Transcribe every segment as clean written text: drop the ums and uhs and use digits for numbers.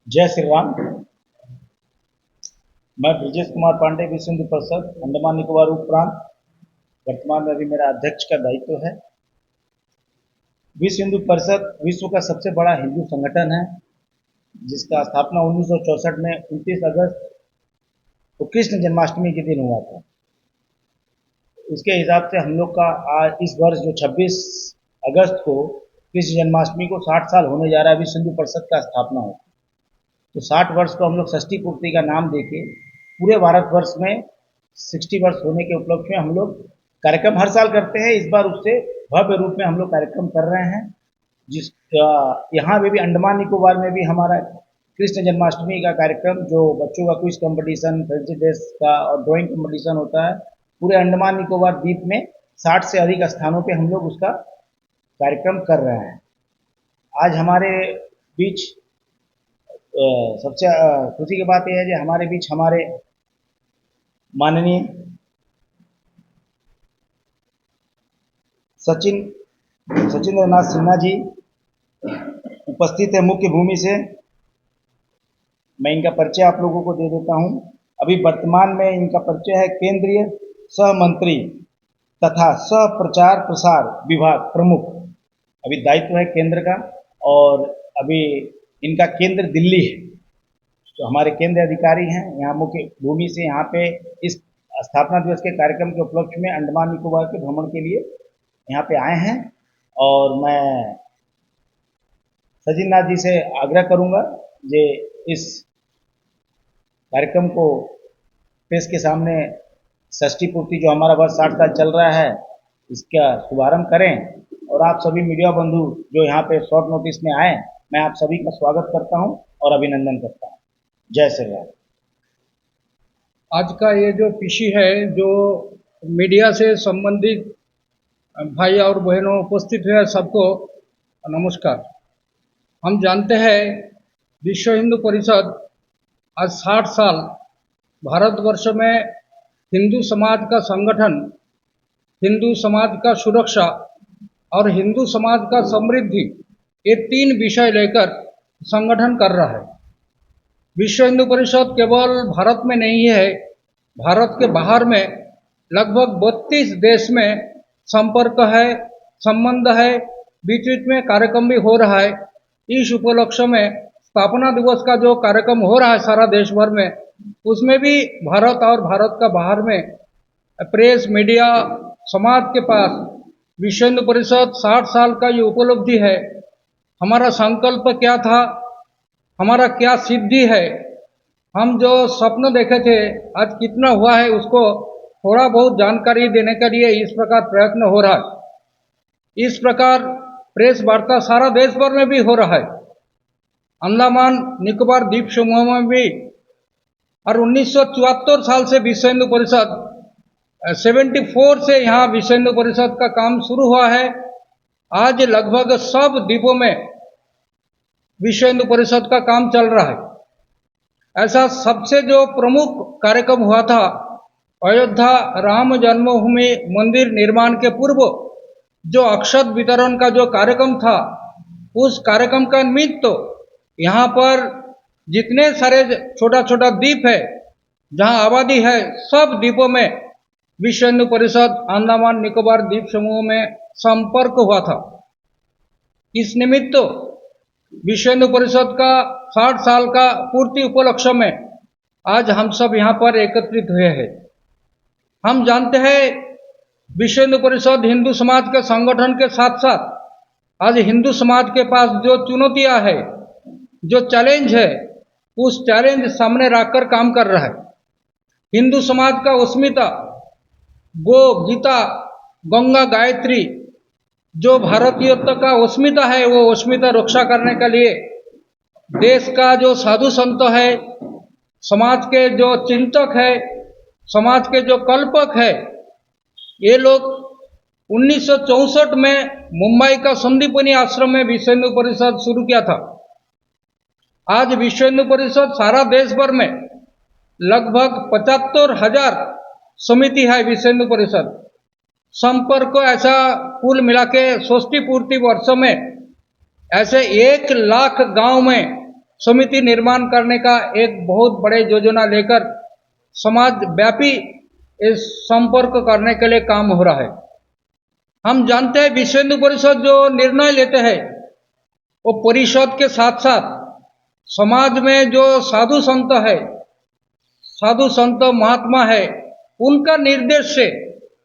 जय श्री राम। मैं ब्रजेश कुमार पांडे, विश्व हिंदू परिषद अंडमान निकोबार उपप्रांत, वर्तमान में अभी मेरा अध्यक्ष का दायित्व है। विश्व हिंदू परिषद विश्व का सबसे बड़ा हिंदू संगठन है, जिसका स्थापना 1964 में 29 अगस्त को कृष्ण जन्माष्टमी के दिन हुआ था। उसके हिसाब से हम लोग का आज इस वर्ष जो 26 अगस्त को कृष्ण जन्माष्टमी को 60 साल होने जा रहा है। विश्व हिंदू परिषद का स्थापना होता है तो 60 वर्ष को हम लोग षष्ठी पूर्ति का नाम देके पूरे भारतवर्ष में 60 वर्ष होने के उपलक्ष्य में हम लोग कार्यक्रम हर साल करते हैं। इस बार उससे भव्य रूप में हम लोग कार्यक्रम कर रहे हैं। जिस यहाँ पे भी अंडमान निकोबार में भी हमारा कृष्ण जन्माष्टमी का कार्यक्रम, जो बच्चों का क्विज कंपटीशन, फैंसी ड्रेस का और ड्राइंग कंपटीशन होता है, पूरे अंडमान निकोबार द्वीप में 60 से अधिक स्थानों पे हम लोग उसका कार्यक्रम कर रहे हैं। आज हमारे बीच सबसे खुशी की बात यह है कि हमारे बीच हमारे माननीय सचिंद्र नाथ सिन्हा जी उपस्थित है मुख्य भूमि से। मैं इनका परिचय आप लोगों को दे देता हूं। अभी वर्तमान में इनका परिचय है केंद्रीय सह मंत्री तथा सह प्रचार प्रसार विभाग प्रमुख। अभी दायित्व है केंद्र का और अभी इनका केंद्र दिल्ली है। तो हमारे केंद्र अधिकारी हैं यहाँ मुख्य भूमि से, यहाँ पे इस स्थापना दिवस के कार्यक्रम के उपलक्ष्य में अंडमान निकोबार के भ्रमण के लिए यहाँ पे आए हैं। और मैं सचिन नाथ जी से आग्रह करूँगा जे इस कार्यक्रम को प्रेस के सामने षष्ठी पूर्ति जो हमारा वर्ष 60 साल चल रहा है, इसका शुभारंभ करें। और आप सभी मीडिया बंधु जो यहाँ पे शॉर्ट नोटिस में आए, मैं आप सभी का स्वागत करता हूँ और अभिनंदन करता हूँ। जय श्री राम। आज का ये जो पीसी है, जो मीडिया से संबंधित भाई और बहनों उपस्थित हुए सबको नमस्कार। हम जानते हैं विश्व हिंदू परिषद आज 60 साल भारतवर्ष में हिंदू समाज का संगठन, हिंदू समाज का सुरक्षा और हिंदू समाज का समृद्धि, ये 3 विषय लेकर संगठन कर रहा है। विश्व हिंदू परिषद केवल भारत में नहीं है, भारत के बाहर में लगभग 32 देश में संपर्क है, संबंध है, बीच बीच में कार्यक्रम भी हो रहा है। इस उपलक्ष्य में स्थापना दिवस का जो कार्यक्रम हो रहा है सारा देश भर में, उसमें भी भारत और भारत का बाहर में प्रेस मीडिया समाज के पास विश्व हिंदू परिषद 60 साल का ये उपलब्धि है। हमारा संकल्प क्या था, हमारा क्या सिद्धि है, हम जो स्वप्न देखे थे आज कितना हुआ है, उसको थोड़ा बहुत जानकारी देने के लिए इस प्रकार प्रयत्न हो रहा है। इस प्रकार प्रेस वार्ता सारा देश भर में भी हो रहा है, अंडमान निकोबार द्वीप समूह में भी। और 1974 साल से विश्व हिंदू परिषद 74 से यहाँ विश्व हिंदू परिषद का काम शुरू हुआ है। आज लगभग सब द्वीपों में विश्व हिंदू परिषद का काम चल रहा है। ऐसा सबसे जो प्रमुख कार्यक्रम हुआ था, अयोध्या राम जन्मभूमि मंदिर निर्माण के पूर्व जो अक्षत वितरण का जो कार्यक्रम था, उस कार्यक्रम का निमित्त तो यहाँ पर जितने सारे छोटा छोटा द्वीप है, जहाँ आबादी है, सब द्वीपों में विश्व हिंदू परिषद अंडमान निकोबार द्वीप समूह में संपर्क हुआ था। इस निमित्त तो विश्व हिंदू परिषद का 60 साल का पूर्ति उपलक्ष्य में आज हम सब यहाँ पर एकत्रित हुए हैं। हम जानते हैं विश्व हिंदू परिषद हिंदू समाज के संगठन के साथ साथ आज हिंदू समाज के पास जो चुनौतियां है, जो चैलेंज है, उस चैलेंज सामने रखकर काम कर रहा है। हिंदू समाज का अस्मिता, गो गीता गंगा गायत्री, जो भारतीयता का अस्मिता है, वो अस्मिता रक्षा करने के लिए देश का जो साधु संत है, समाज के जो चिंतक है, समाज के जो कल्पक है, ये लोग 1964 में मुंबई का संदीपनी आश्रम में विश्व हिंदू परिषद शुरू किया था। आज विश्व हिंदू परिषद सारा देश भर में लगभग 75,000 समिति है। विश्व हिंदू परिषद संपर्क को ऐसा कुल मिला के षष्ठी पूर्ति वर्ष में ऐसे 1 लाख गांव में समिति निर्माण करने का एक बहुत बड़े योजना लेकर समाज व्यापी इस संपर्क करने के लिए काम हो रहा है। हम जानते हैं विश्व हिंदू परिषद जो निर्णय लेते हैं वो परिषद के साथ साथ समाज में जो साधु संत है, साधु संत महात्मा है, उनका निर्देश से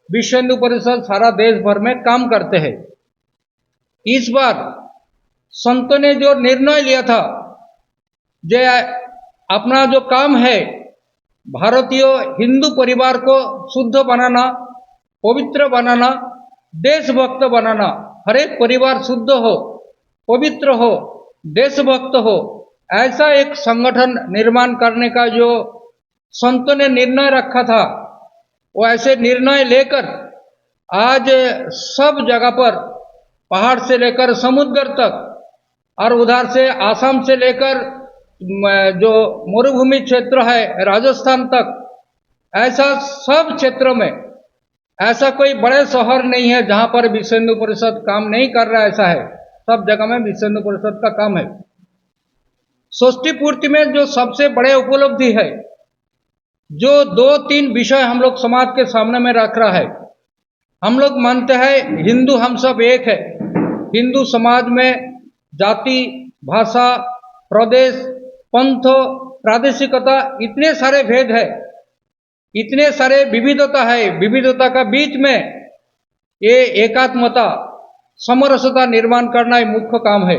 विश्व हिंदू परिषद सारा देश भर में काम करते हैं। इस बार संतों ने जो निर्णय लिया था, जो अपना जो काम है भारतीय हिंदू परिवार को शुद्ध बनाना, पवित्र बनाना, देशभक्त बनाना, हर एक परिवार शुद्ध हो, पवित्र हो, देशभक्त हो, ऐसा एक संगठन निर्माण करने का जो संतों ने निर्णय रखा था, वो ऐसे निर्णय लेकर आज सब जगह पर पहाड़ से लेकर समुद्र तक और उधर से आसाम से लेकर जो मरुभूमि क्षेत्र है राजस्थान तक, ऐसा सब क्षेत्रों में ऐसा कोई बड़े शहर नहीं है जहां पर विश्व हिंदू परिषद काम नहीं कर रहा है। ऐसा है, सब जगह में विश्व हिंदू परिषद का काम है। षष्ठी पूर्ति में जो सबसे बड़े उपलब्धि है, जो 2-3 विषय हम लोग समाज के सामने में रख रहा है। हम लोग मानते हैं हिंदू हम सब एक है। हिंदू समाज में जाति, भाषा, प्रदेश, पंथ, प्रादेशिकता, इतने सारे भेद है, इतने सारे विविधता है। विविधता का बीच में ये एकात्मता, समरसता निर्माण करना एक मुख्य काम है।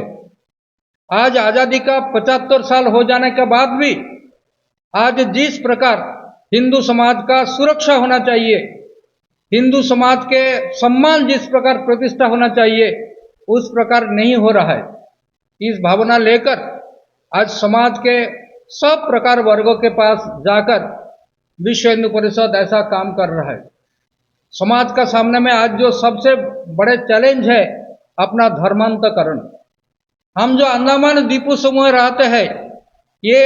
आज आजादी का 75 साल हो जाने के बाद भी आज जिस प्रकार हिंदू समाज का सुरक्षा होना चाहिए, हिंदू समाज के सम्मान जिस प्रकार प्रतिष्ठा होना चाहिए, उस प्रकार नहीं हो रहा है। इस भावना लेकर आज समाज के सब प्रकार वर्गों के पास जाकर विश्व हिंदू परिषद ऐसा काम कर रहा है। समाज का सामने में आज जो सबसे बड़े चैलेंज है अपना धर्मांतकरण। हम जो अंडमान द्वीप समूह रहते हैं, ये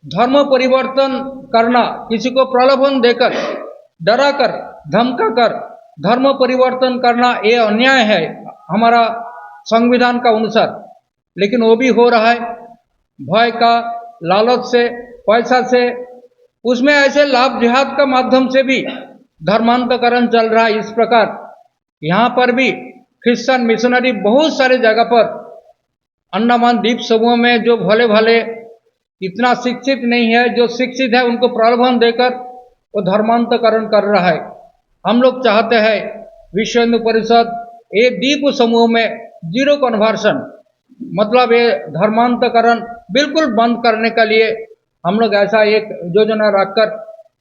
धर्म परिवर्तन करना, किसी को प्रलोभन देकर, डराकर, धमकाकर धर्म परिवर्तन करना, ये अन्याय है हमारा संविधान का अनुसार। लेकिन वो भी हो रहा है भय का, लालच से, पैसा से, उसमें ऐसे लाभ जिहाद का माध्यम से भी धर्मांतकरण चल रहा है। इस प्रकार यहाँ पर भी क्रिश्चियन मिशनरी बहुत सारे जगह पर अंडमान द्वीप समूह में जो भले भले इतना शिक्षित नहीं है, जो शिक्षित है उनको प्रलोभन देकर वो धर्मांतकरण कर रहा है। हम लोग चाहते हैं विश्व हिंदू परिषद ये द्वीप समूह में जीरो कन्वर्शन, मतलब ये धर्मांतकरण बिल्कुल बंद करने के लिए हम लोग ऐसा एक योजना रखकर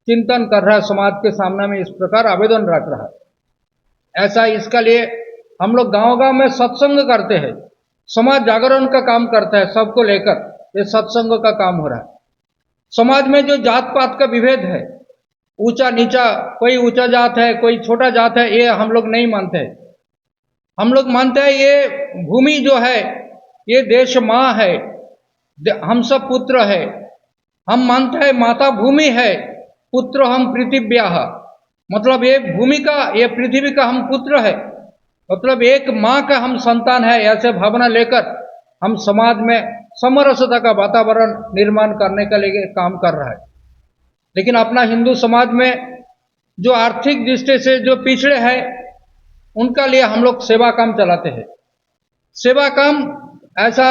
चिंतन कर रहा है, समाज के सामने में इस प्रकार आवेदन रख रहा है। ऐसा इसके लिए हम लोग गांव-गांव में सत्संग करते हैं, समाज जागरण का काम करता है, सबको लेकर ये सत्संग का काम हो रहा है। समाज में जो जात पात का विभेद है, ऊंचा नीचा, कोई ऊंचा जात है, कोई छोटा जात है, ये हम लोग नहीं मानते हैं। हम लोग मानते हैं ये भूमि जो है ये देश माँ है, हम सब पुत्र है। हम मानते हैं माता भूमि है, पुत्र हम पृथिव्याः, मतलब ये भूमि का, ये पृथ्वी का हम पुत्र है, मतलब एक माँ का हम संतान है। ऐसे भावना लेकर हम समाज में समरसता का वातावरण निर्माण करने के लिए काम कर रहा है। लेकिन अपना हिंदू समाज में जो आर्थिक दृष्टि से जो पिछड़े हैं, उनका लिए हम लोग सेवा काम चलाते हैं। सेवा काम ऐसा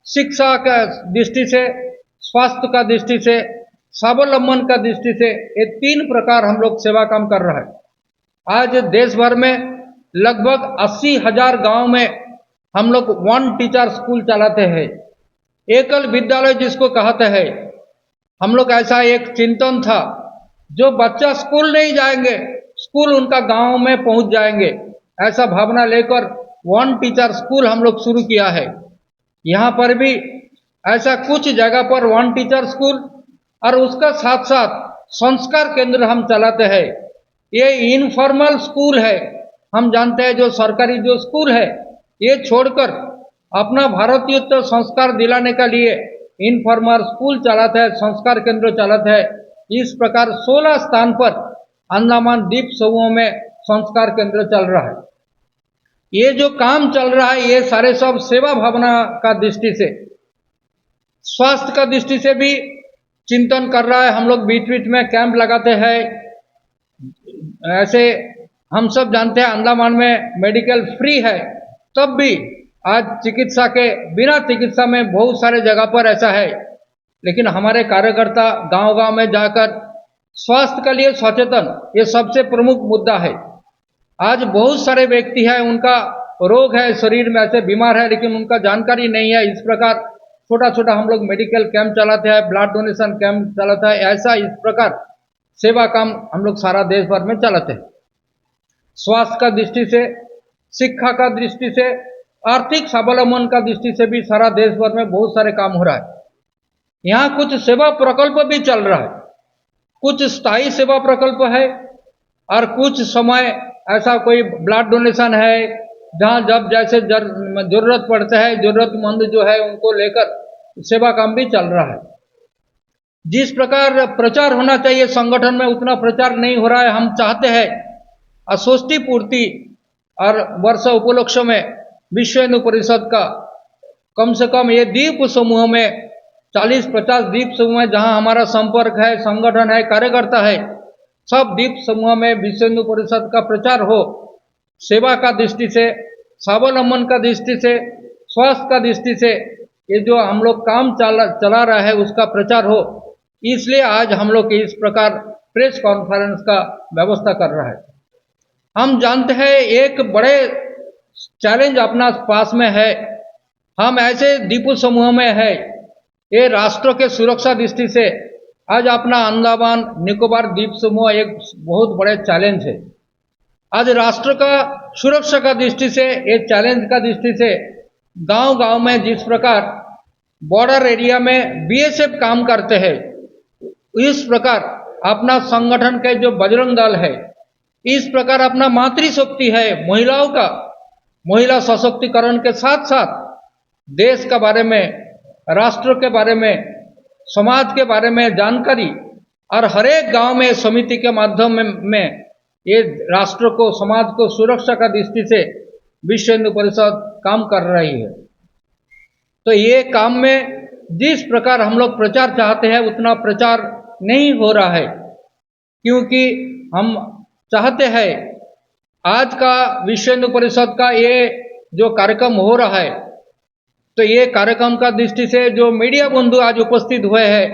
शिक्षा का दृष्टि से, स्वास्थ्य का दृष्टि से, स्वावलंबन का दृष्टि से, ये 3 प्रकार हम लोग सेवा काम कर रहा है। आज देश भर में लगभग 80,000 गांव में हम लोग 1 टीचर स्कूल चलाते हैं, एकल विद्यालय जिसको कहते हैं। हम लोग ऐसा एक चिंतन था, जो बच्चा स्कूल नहीं जाएंगे, स्कूल उनका गांव में पहुंच जाएंगे, ऐसा भावना लेकर 1 टीचर स्कूल हम लोग शुरू किया है। यहाँ पर भी ऐसा कुछ जगह पर 1 टीचर स्कूल और उसका साथ साथ संस्कार केंद्र हम चलाते हैं। ये इनफॉर्मल स्कूल है, हम जानते हैं जो सरकारी जो स्कूल है ये छोड़कर अपना भारतीय संस्कार दिलाने के लिए इनफॉर्मल स्कूल चलाते हैं, संस्कार केंद्र चलाते हैं। इस प्रकार 16 स्थान पर अंडमान द्वीप समूह में संस्कार केंद्र चल रहा है। ये जो काम चल रहा है ये सारे सब सेवा भावना का दृष्टि से, स्वास्थ्य का दृष्टि से भी चिंतन कर रहा है। हम लोग बीच बीच में कैंप लगाते हैं। ऐसे हम सब जानते हैं अंडमान में मेडिकल फ्री है, तब भी आज चिकित्सा के बिना चिकित्सा में बहुत सारे जगह पर ऐसा है। लेकिन हमारे कार्यकर्ता गांव-गांव में जाकर स्वास्थ्य के लिए सचेतन, ये सबसे प्रमुख मुद्दा है। आज बहुत सारे व्यक्ति हैं, उनका रोग है, शरीर में ऐसे बीमार है, लेकिन उनका जानकारी नहीं है। इस प्रकार छोटा छोटा हम लोग मेडिकल कैंप चलाते हैं, ब्लड डोनेशन कैंप चलाता है। ऐसा इस प्रकार सेवा काम हम लोग सारा देश भर में चलाते हैं। स्वास्थ्य का दृष्टि से, शिक्षा का दृष्टि से, आर्थिक स्वावलंबन का दृष्टि से भी सारा देश भर में बहुत सारे काम हो रहा है। यहाँ कुछ सेवा प्रकल्प भी चल रहा है, कुछ स्थायी सेवा प्रकल्प है और कुछ समय ऐसा कोई ब्लड डोनेशन है जहाँ जब जैसे जरूरत पड़ता है, जरूरतमंद जो है उनको लेकर सेवा काम भी चल रहा है। जिस प्रकार प्रचार होना चाहिए संगठन में, उतना प्रचार नहीं हो रहा है। हम चाहते हैं अस्वस्ति पूर्ति और वर्ष उपलक्ष्य में विश्व हिंदू परिषद का कम से कम ये द्वीप समूह में 40-50 द्वीप समूह है जहां हमारा संपर्क है, संगठन है, कार्यकर्ता है, सब द्वीप समूह में विश्व हिंदू परिषद का प्रचार हो। सेवा का दृष्टि से, स्वावलंबन का दृष्टि से, स्वास्थ्य का दृष्टि से ये जो हम लोग काम चला रहा है उसका प्रचार हो। इसलिए आज हम लोग इस प्रकार प्रेस कॉन्फ्रेंस का व्यवस्था कर रहा है। हम जानते हैं एक बड़े चैलेंज अपना पास में है। हम ऐसे द्वीप समूह में है, ये राष्ट्र के सुरक्षा दृष्टि से आज अपना अंडमान निकोबार द्वीप समूह एक बहुत बड़े चैलेंज है। आज राष्ट्र का सुरक्षा का दृष्टि से, ये चैलेंज का दृष्टि से गांव-गांव में जिस प्रकार बॉर्डर एरिया में बीएसएफ काम करते हैं, इस प्रकार अपना संगठन के जो बजरंग दल है, इस प्रकार अपना मातृशक्ति है, महिलाओं का महिला सशक्तिकरण के साथ साथ देश के बारे में, राष्ट्र के बारे में, समाज के बारे में जानकारी और हर एक गांव में समिति के माध्यम में ये राष्ट्र को, समाज को सुरक्षा का दृष्टि से विश्व हिंदू परिषद काम कर रही है। तो ये काम में जिस प्रकार हम लोग प्रचार चाहते हैं उतना प्रचार नहीं हो रहा है, क्योंकि हम चाहते हैं आज का विश्व हिंदू परिषद का ये जो कार्यक्रम हो रहा है, तो ये कार्यक्रम का दृष्टि से जो मीडिया बंधु आज उपस्थित हुए हैं,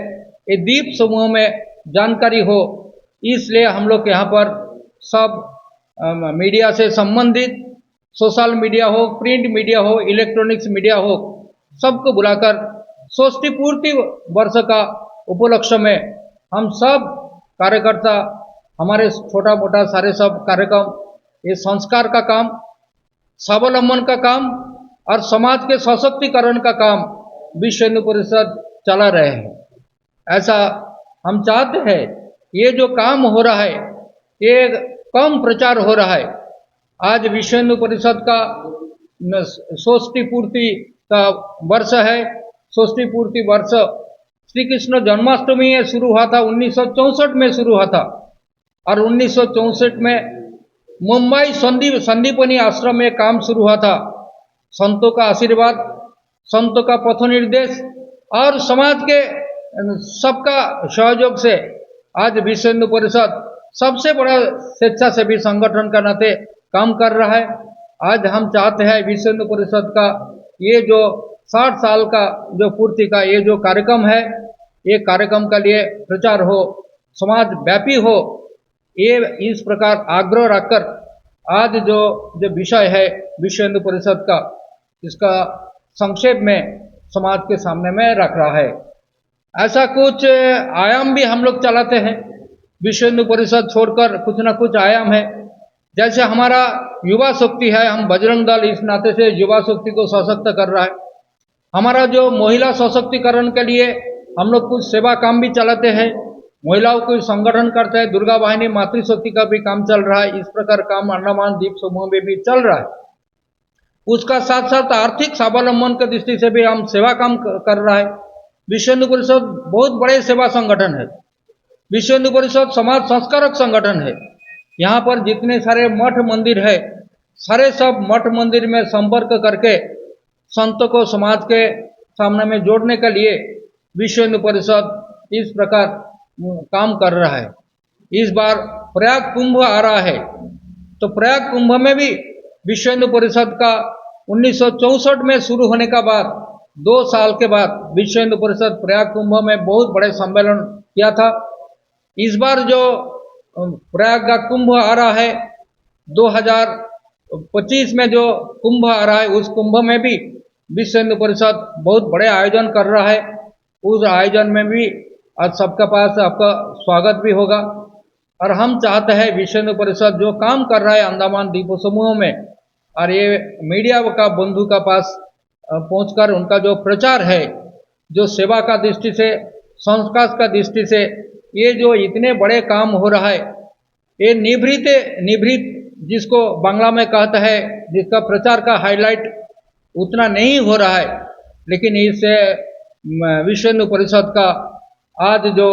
ये द्वीप समूह में जानकारी हो, इसलिए हम लोग यहाँ पर सब मीडिया से संबंधित, सोशल मीडिया हो, प्रिंट मीडिया हो, इलेक्ट्रॉनिक्स मीडिया हो, सबको बुलाकर षष्ठी पूर्ति वर्ष का उपलक्ष्य में हम सब कार्यकर्ता, हमारे छोटा मोटा सारे सब कार्यक्रम, ये संस्कार का काम, स्वावलंबन का काम और समाज के सशक्तिकरण का काम विश्व हिंदू परिषद चला रहे हैं। ऐसा हम चाहते हैं ये जो काम हो रहा है ये कम प्रचार हो रहा है। आज विश्व हिंदू परिषद का षष्ठी पूर्ति का वर्ष है। षष्ठी पूर्ति वर्ष श्री कृष्ण जन्माष्टमी शुरू हुआ था, 1964 में शुरू हुआ था और 1964 में मुंबई संदीपनी आश्रम में काम शुरू हुआ था। संतों का आशीर्वाद, संतों का पथ निर्देश और समाज के सबका सहयोग से आज विश्व हिंदू परिषद सबसे बड़ा स्वेच्छासेवी संगठन का नाते काम कर रहा है। आज हम चाहते हैं विश्व हिंदू परिषद का ये जो 60 साल का जो पूर्ति का ये जो कार्यक्रम है, ये कार्यक्रम के लिए प्रचार हो, समाज व्यापी हो, ये इस प्रकार आग्रह रखकर आज जो विषय है विश्व हिंदू परिषद का, इसका संक्षेप में समाज के सामने में रख रहा है। ऐसा कुछ आयाम भी हम लोग चलाते हैं, विश्व हिंदू परिषद छोड़कर कुछ ना कुछ आयाम है। जैसे हमारा युवा शक्ति है, हम बजरंग दल इस नाते से युवा शक्ति को सशक्त कर रहा है। हमारा जो महिला सशक्तिकरण के लिए हम लोग कुछ सेवा काम भी चलाते हैं, महिलाओं को संगठन करते हैं, दुर्गा वाहिनी मातृशक्ति का भी काम चल रहा है। इस प्रकार काम अंडमान द्वीप समूह में भी चल रहा है। उसका साथ साथ आर्थिक स्वावलंबन की दृष्टि से भी हम सेवा काम कर रहा है। विश्व हिंदू परिषद बहुत बड़े सेवा संगठन है। विश्व हिंदू परिषद समाज संस्कारक संगठन है। यहाँ पर जितने सारे मठ मंदिर है, सारे सब मठ मंदिर में संपर्क करके संतों को समाज के सामने में जोड़ने के लिए विश्व हिंदू परिषद इस प्रकार काम कर रहा है। इस बार प्रयाग कुंभ आ रहा है, तो प्रयाग कुंभ में भी विश्व हिंदू परिषद का 1964 में शुरू होने का बाद 2 साल के बाद विश्व हिंदू परिषद प्रयाग कुंभ में बहुत बड़े सम्मेलन किया था। इस बार जो प्रयाग का कुंभ आ रहा है 2025 में जो कुंभ आ रहा है, उस कुंभ में भी विश्व हिंदू परिषद बहुत बड़े आयोजन कर रहा है। उस आयोजन में भी आज सबके पास आपका स्वागत भी होगा। और हम चाहते हैं विश्व हिंदू परिषद जो काम कर रहा है अंडमान द्वीप समूह में, और ये मीडिया का बंधु का पास पहुंचकर उनका जो प्रचार है, जो सेवा का दृष्टि से, संस्कार का दृष्टि से ये जो इतने बड़े काम हो रहा है, ये निभृत जिसको बांग्ला में कहता है, जिसका प्रचार का हाईलाइट उतना नहीं हो रहा है, लेकिन इससे विश्व हिंदू परिषद का आज जो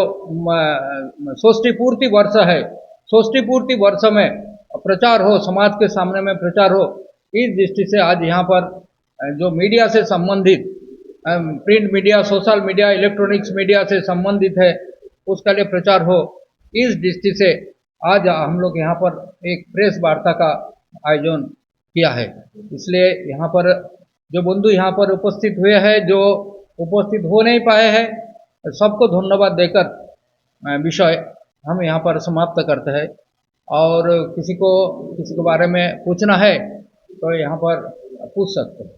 षष्ठी पूर्ति वर्ष है, षष्ठी पूर्ति वर्ष में प्रचार हो, समाज के सामने में प्रचार हो, इस दृष्टि से आज यहाँ पर जो मीडिया से संबंधित, print media, social media, electronics media से संबंधित है, उसका लिए प्रचार हो, इस दृष्टि से आज हम लोग यहाँ पर एक प्रेस वार्ता का आयोजन किया है। इसलिए यहाँ पर जो बंधु यहाँ पर उपस्थित हुए हैं, जो उपस्थित हो नहीं पाए हैं, सबको धन्यवाद देकर विषय हम यहाँ पर समाप्त करते हैं। और किसी को बारे में पूछना है तो यहाँ पर पूछ सकते हैं।